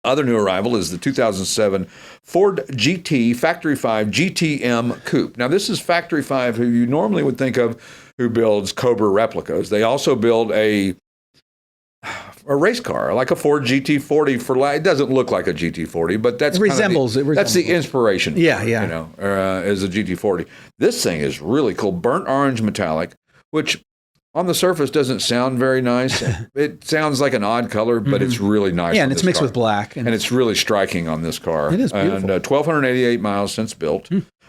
Other new arrival is the 2007 Ford GT Factory 5 GTM Coupe. Now, this is Factory 5, who you normally would think of, who builds Cobra replicas. They also build a race car, like a Ford GT40 for it doesn't look like a GT40, but that's that's the inspiration. Yeah, you know, is a GT40. This thing is really cool, burnt orange metallic, which on the surface doesn't sound very nice. It sounds like an odd color, but it's really nice. Yeah, and it's mixed with black. And it's really striking on this car. It is beautiful. And 1,288 miles since built.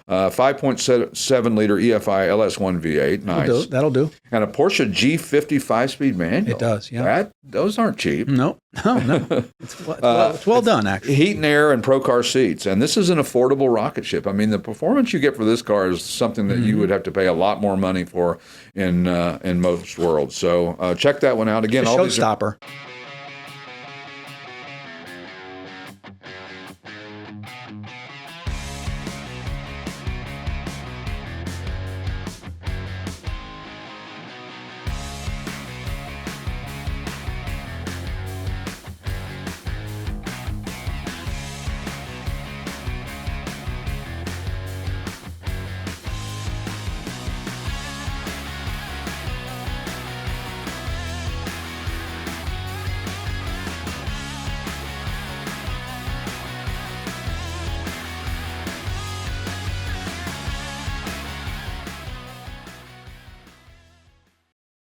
5.7 liter EFI LS1 V8. Nice. That'll do. And a Porsche G50 5-speed manual. It does, yeah. Those aren't cheap. No. It's well done, actually. Heat and air and Pro Car seats. And this is an affordable rocket ship. I mean, the performance you get for this car is something that you would have to pay a lot more money for in most worlds. So check that one out. Again, It's a showstopper.